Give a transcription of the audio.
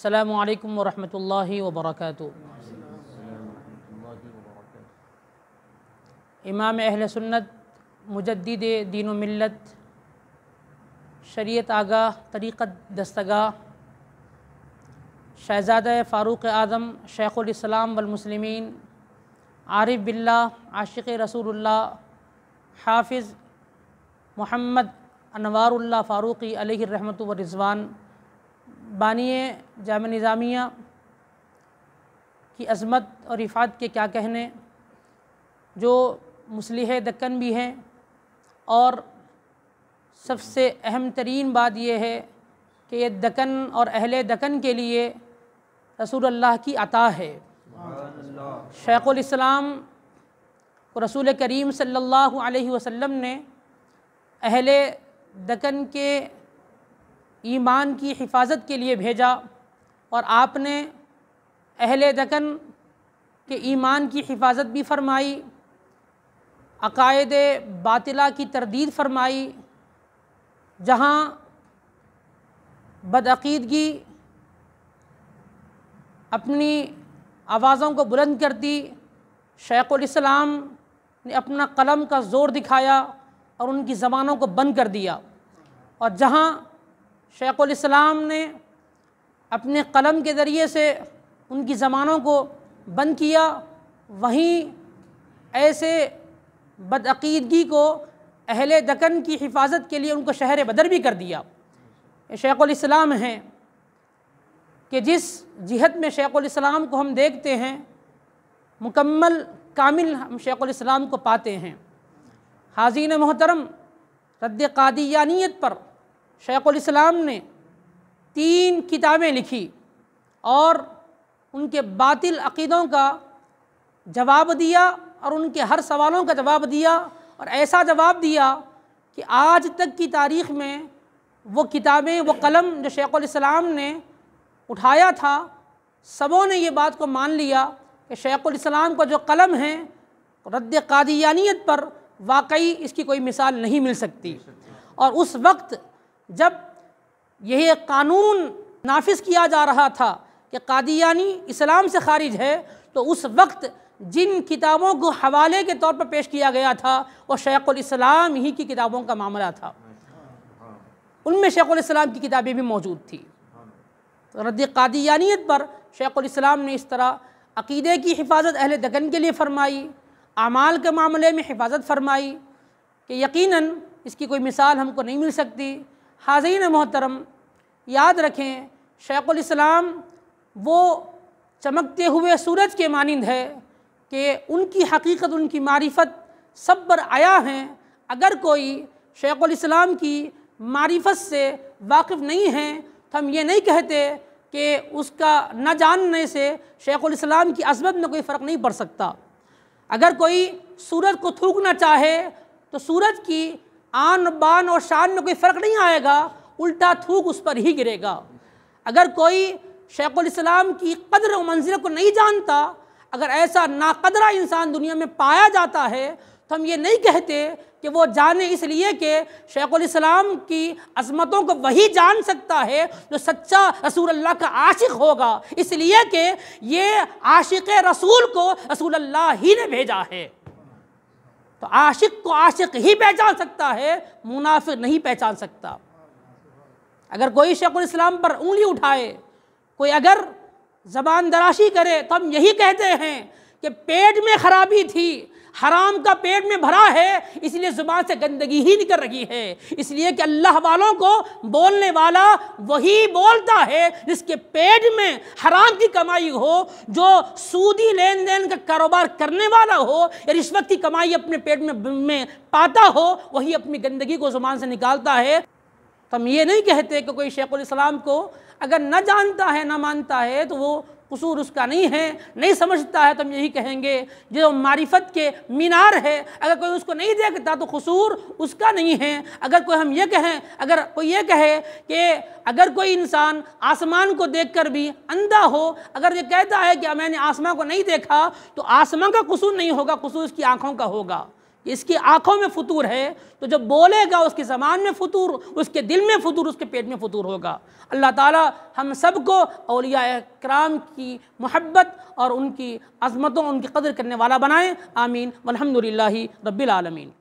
अस्सलामु अलैकुम वरहमतुल्लाहि वबरकातुहू। इमाम अहले सुन्नत मुजद्दिद दीन व मिल्लत शरीयत आगाह तरीक़त दस्तगाह शहज़ादा फ़ारूक़ आज़म शेख़ुल इस्लाम वल मुस्लिमीन आरिफ़ बिल्लाह आशिक़ रसूलुल्लाह हाफ़िज़ मोहम्मद अनवारुल्लाह फ़ारूक़ी अलैहि रहमतु व रिज़वान बानिए जामे निज़ामिया की अज़मत और रिफ़ात के क्या कहने, जो मुस्लिह दक्कन भी हैं। और सबसे अहम तरीन बात यह है कि ये दक्कन और अहले दक्कन के लिए रसूलुल्लाह की अता है। शेख़ुल इस्लाम को रसूल करीम सल्लल्लाहु अलैहि वसल्लम ने अहले दक्कन के ईमान की हिफाजत के लिए भेजा और आपने अहले दक्कन के ईमान की हिफाजत भी फरमाई, अक़ायद बातिला की तरदीद फरमाई। जहाँ बदअक़ीदगी अपनी आवाज़ों को बुलंद करती, शेख़ुल इस्लाम ने अपना कलम का ज़ोर दिखाया और उनकी ज़बानों को बंद कर दिया। और जहाँ शेख़ुल इस्लाम ने अपने कलम के ज़रिए से उनकी ज़बानों को बंद किया, वहीं ऐसे बदअक़ीदगी को अहले दक्कन की हिफाजत के लिए उनको शहर बदर भी कर दिया। शेख़ुल इस्लाम हैं कि जिस जिहत में शेख़ुल इस्लाम को हम देखते हैं, मुकम्मल कामिल हम शेख़ुल इस्लाम को पाते हैं। हाज़रीन मोहतरम, रद्द क़ादियानियत पर शेख़ुल इस्लाम ने 3 किताबें लिखी और उनके बातिल अक़ीदों का जवाब दिया और उनके हर सवालों का जवाब दिया। और ऐसा जवाब दिया कि आज तक की तारीख़ में वो किताबें, वो कलम जो शेख़ुल इस्लाम ने उठाया था, सबों ने ये बात को मान लिया कि शेख़ुल इस्लाम का जो कलम है रद्द क़ादियानियत पर वाकई इसकी कोई मिसाल नहीं मिल सकती। और उस वक्त जब यह कानून नाफिज किया जा रहा था कि कादियानी इस्लाम से खारिज है, तो उस वक्त जिन किताबों को हवाले के तौर पर पेश किया गया था वो शेख़ुल इस्लाम ही की किताबों का मामला था। उनमें शेख़ुल इस्लाम की किताबें भी मौजूद थी। रद्द क़ादियानियत पर शेख़ुल इस्लाम ने इस तरह अक़ीदे की हिफाजत अहले दक्कन के लिए फ़रमाई, आमाल के मामले में हिफाजत फ़रमाई कि यकीनन इसकी कोई मिसाल हमको नहीं मिल सकती। हाज़रीन मोहतरम, याद रखें, शेख़ुल इस्लाम वो चमकते हुए सूरज के मानिंद है कि उनकी हकीकत, उनकी मारिफत सब पर आया हैं। अगर कोई शेख़ुल इस्लाम की मारिफत से वाकिफ़ नहीं है तो हम ये नहीं कहते कि उसका न जानने से शेख़ुल इस्लाम की अज़मत में कोई फ़र्क नहीं पड़ सकता। अगर कोई सूरज को थूकना चाहे तो सूरज की आन बान और शान में कोई फ़र्क नहीं आएगा, उल्टा थूक उस पर ही गिरेगा। अगर कोई शेख़ुल इस्लाम की क़द्र और मंज़िल को नहीं जानता, अगर ऐसा नाक़दरा इंसान दुनिया में पाया जाता है तो हम ये नहीं कहते कि वो जाने, इसलिए कि शेख़ुल इस्लाम की अज़मतों को वही जान सकता है जो सच्चा रसूलुल्लाह का आशिक़ होगा, इसलिए कि ये आशिक़ रसूल को रसूलुल्लाह ही ने भेजा है। तो आशिक़ को आशिक़ ही पहचान सकता है, मुनाफ़िक़ नहीं पहचान सकता। अगर कोई शेख़ुल इस्लाम पर उंगली उठाए, कोई अगर ज़बान दराशी करे, तो हम यही कहते हैं कि पेट में ख़राबी थी, हराम का पेट में भरा है, इसलिए ज़ुबान से गंदगी ही निकल रही है। इसलिए कि अल्लाह वालों को बोलने वाला वही बोलता है जिसके पेट में हराम की कमाई हो, जो सूदी लेन देन का कारोबार करने वाला हो या रिश्वत की कमाई अपने पेट में पाता हो, वही अपनी गंदगी को ज़ुबान से निकालता है। तो हम ये नहीं कहते कि कोई शेख़ुल इस्लाम को अगर न जानता है, न मानता है, तो वो कसूर उसका नहीं है, नहीं समझता है, तो हम यही कहेंगे जो मारिफत के मीनार है, अगर कोई उसको नहीं देखता तो कसूर उसका नहीं है। अगर कोई हम ये कहें, अगर कोई ये कहे कि अगर कोई इंसान आसमान को देखकर भी अंधा हो, अगर ये कहता है कि मैंने आसमान को नहीं देखा, तो आसमान का कसूर नहीं होगा, कसूर उसकी आँखों का होगा। कि इसकी आँखों में फतूर है, तो जब बोलेगा उसकी ज़बान में फतूर, उसके दिल में फतूर, उसके पेट में फतूर होगा। अल्लाह ताला हम सब को औलिया किराम की मोहब्बत और उनकी अज़मतों, उनकी कदर करने वाला बनाए। आमीन। वल्हम्दुलिल्लाहि रब्बिल आलमीन।